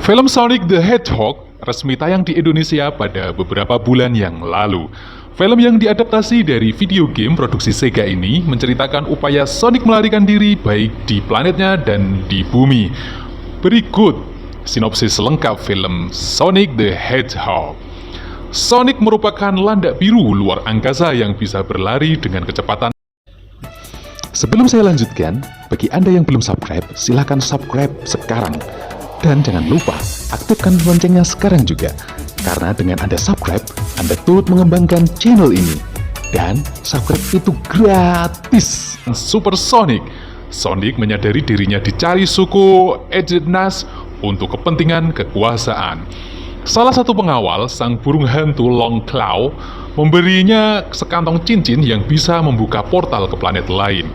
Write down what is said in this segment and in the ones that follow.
Film Sonic the Hedgehog resmi tayang di Indonesia pada beberapa bulan yang lalu. Film yang diadaptasi dari video game produksi Sega ini menceritakan upaya Sonic melarikan diri baik di planetnya dan di bumi. Berikut sinopsis lengkap film Sonic the Hedgehog. Sonic merupakan landak biru luar angkasa yang bisa berlari dengan kecepatan. Sebelum saya lanjutkan, bagi Anda yang belum subscribe, silahkan subscribe sekarang. Dan jangan lupa, aktifkan loncengnya sekarang juga. Karena dengan Anda subscribe, Anda turut mengembangkan channel ini. Dan subscribe itu gratis. Super Sonic. Sonic menyadari dirinya dicari suku Echidnas untuk kepentingan kekuasaan. Salah satu pengawal, sang burung hantu Long Claw, memberinya sekantong cincin yang bisa membuka portal ke planet lain.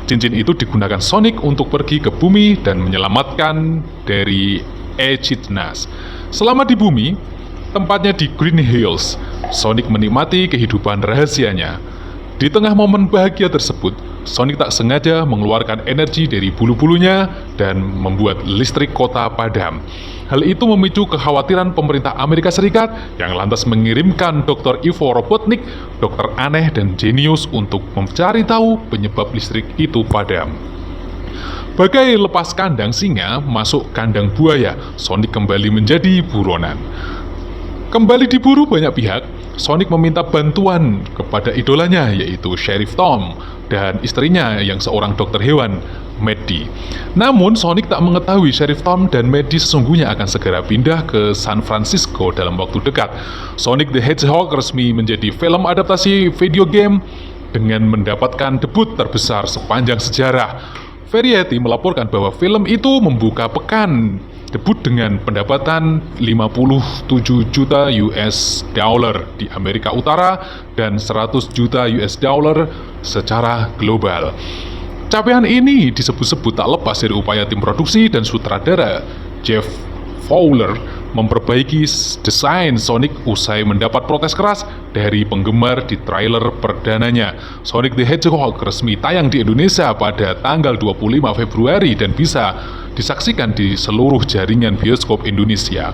Cincin itu digunakan Sonic untuk pergi ke bumi dan menyelamatkan dari Echidnas. Selama di bumi, tempatnya di Green Hills, Sonic menikmati kehidupan rahasianya. Di tengah momen bahagia tersebut, Sonic tak sengaja mengeluarkan energi dari bulu-bulunya dan membuat listrik kota padam. Hal itu memicu kekhawatiran pemerintah Amerika Serikat yang lantas mengirimkan Dr. Ivo Robotnik, dokter aneh dan jenius untuk mencari tahu penyebab listrik itu padam. Bagai lepas kandang singa masuk kandang buaya, Sonic kembali menjadi buronan. Kembali diburu banyak pihak, Sonic meminta bantuan kepada idolanya yaitu Sheriff Tom dan istrinya yang seorang dokter hewan, Maddie. Namun Sonic tak mengetahui Sheriff Tom dan Maddie sesungguhnya akan segera pindah ke San Francisco dalam waktu dekat. Sonic the Hedgehog resmi menjadi film adaptasi video game dengan mendapatkan debut terbesar sepanjang sejarah. Variety melaporkan bahwa film itu membuka pekan debut dengan pendapatan 57 juta US dollar di Amerika Utara dan 100 juta US dollar secara global. Capaian ini disebut-sebut tak lepas dari upaya tim produksi dan sutradara Jeff Fowler memperbaiki desain Sonic usai mendapat protes keras dari penggemar di trailer perdananya. Sonic the Hedgehog resmi tayang di Indonesia pada tanggal 25 Februari dan bisa disaksikan di seluruh jaringan bioskop Indonesia.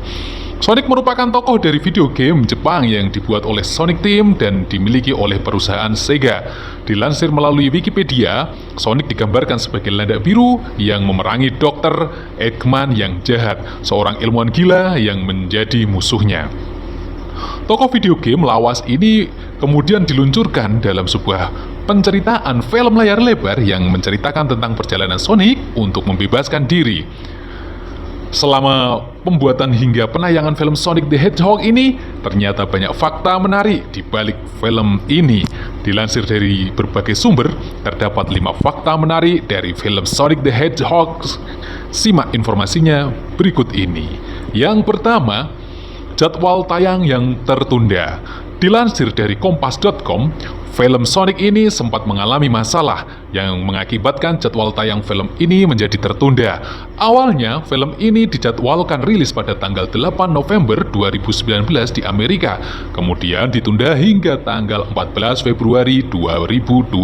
Sonic merupakan tokoh dari video game Jepang yang dibuat oleh Sonic Team dan dimiliki oleh perusahaan Sega. Dilansir melalui Wikipedia, Sonic digambarkan sebagai landak biru yang memerangi Dr. Eggman yang jahat, seorang ilmuwan gila yang menjadi musuhnya. Tokoh video game lawas ini kemudian diluncurkan dalam sebuah penceritaan film layar lebar yang menceritakan tentang perjalanan Sonic untuk membebaskan diri. Selama pembuatan hingga penayangan film Sonic the Hedgehog ini, ternyata banyak fakta menarik di balik film ini. Dilansir dari berbagai sumber, terdapat 5 fakta menarik dari film Sonic the Hedgehog. Simak informasinya berikut ini. Yang pertama, jadwal tayang yang tertunda. Dilansir dari kompas.com, film Sonic ini sempat mengalami masalah yang mengakibatkan jadwal tayang film ini menjadi tertunda. Awalnya, film ini dijadwalkan rilis pada tanggal 8 November 2019 di Amerika, kemudian ditunda hingga tanggal 14 Februari 2020.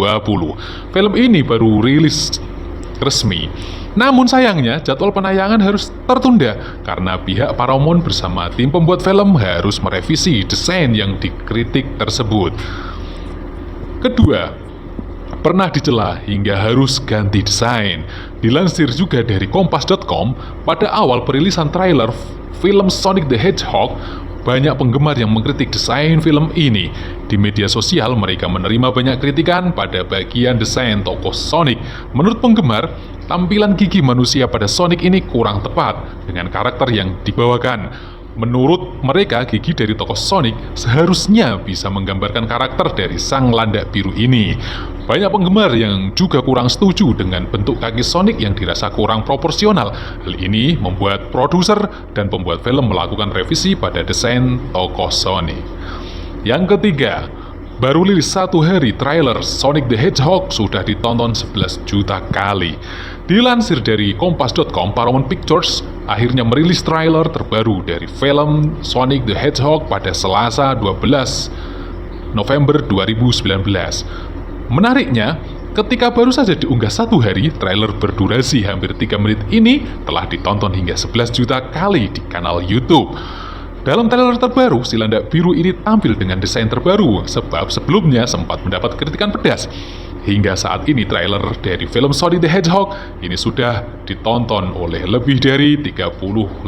Film ini baru rilis resmi. Namun sayangnya jadwal penayangan harus tertunda karena pihak Paramount bersama tim pembuat film harus merevisi desain yang dikritik tersebut. Kedua, pernah dicela hingga harus ganti desain. Dilansir juga dari kompas.com, pada awal perilisan trailer film Sonic the Hedgehog, banyak penggemar yang mengkritik desain film ini. Di media sosial, mereka menerima banyak kritikan pada bagian desain tokoh Sonic. Menurut penggemar, tampilan gigi manusia pada Sonic ini kurang tepat dengan karakter yang dibawakan. Menurut mereka, gigi dari tokoh Sonic seharusnya bisa menggambarkan karakter dari sang landak biru ini. Banyak penggemar yang juga kurang setuju dengan bentuk kaki Sonic yang dirasa kurang proporsional. Hal ini membuat produser dan pembuat film melakukan revisi pada desain tokoh Sonic. Yang ketiga, Baru rilis 1 hari, trailer Sonic the Hedgehog sudah ditonton 11 juta kali. Dilansir dari kompas.com, Paramount Pictures akhirnya merilis trailer terbaru dari film Sonic the Hedgehog pada Selasa 12 November 2019. Menariknya, ketika baru saja diunggah 1 hari, trailer berdurasi hampir 3 menit ini telah ditonton hingga 11 juta kali di kanal YouTube. Dalam trailer terbaru, si landak biru ini tampil dengan desain terbaru, sebab sebelumnya sempat mendapat kritikan pedas. Hingga saat ini, trailer dari film Sonic the Hedgehog ini sudah ditonton oleh lebih dari 35,3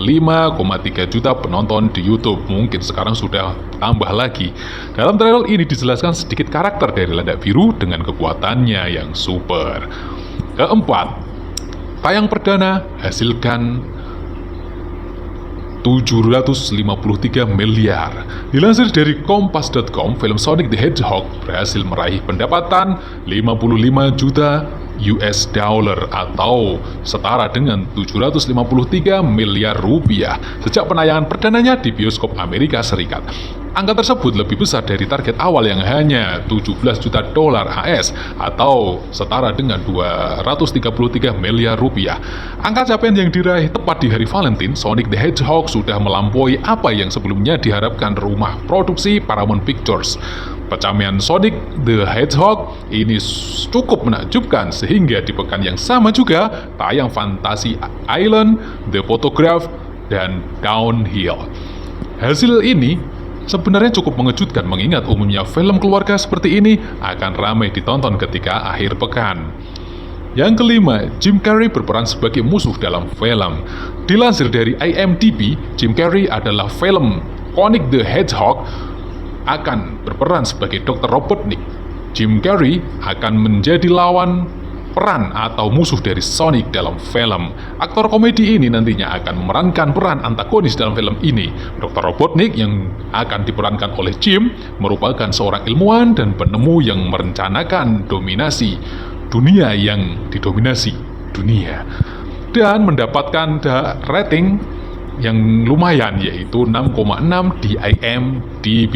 juta penonton di YouTube. Mungkin sekarang sudah tambah lagi. Dalam trailer ini dijelaskan sedikit karakter dari landak biru dengan kekuatannya yang super. Keempat, tayang perdana hasilkan 753 miliar. Dilansir dari kompas.com, film Sonic the Hedgehog berhasil meraih pendapatan 55 juta US dollar atau setara dengan 753 miliar rupiah sejak penayangan perdananya di bioskop Amerika Serikat. Angka tersebut lebih besar dari target awal yang hanya 17 juta dolar AS atau setara dengan 233 miliar rupiah. Angka capaian yang diraih tepat di hari Valentine, Sonic the Hedgehog sudah melampaui apa yang sebelumnya diharapkan rumah produksi Paramount Pictures. Pencapaian Sonic the Hedgehog ini cukup menakjubkan sehingga di pekan yang sama juga tayang Fantasy Island, The Photograph, dan Downhill. Hasil ini sebenarnya cukup mengejutkan mengingat umumnya film keluarga seperti ini akan ramai ditonton ketika akhir pekan. Yang kelima, Jim Carrey berperan sebagai musuh dalam film. Dilansir dari IMDb, Jim Carrey adalah film Sonic the Hedgehog akan berperan sebagai Dr. Robotnik. Jim Carrey akan menjadi lawan peran atau musuh dari Sonic dalam film. Aktor komedi ini nantinya akan memerankan peran antagonis dalam film ini. Dr. Robotnik yang akan diperankan oleh Jim merupakan seorang ilmuwan dan penemu yang merencanakan dominasi dunia yang didominasi dunia dan mendapatkan rating yang lumayan yaitu 6,6 di IMDb.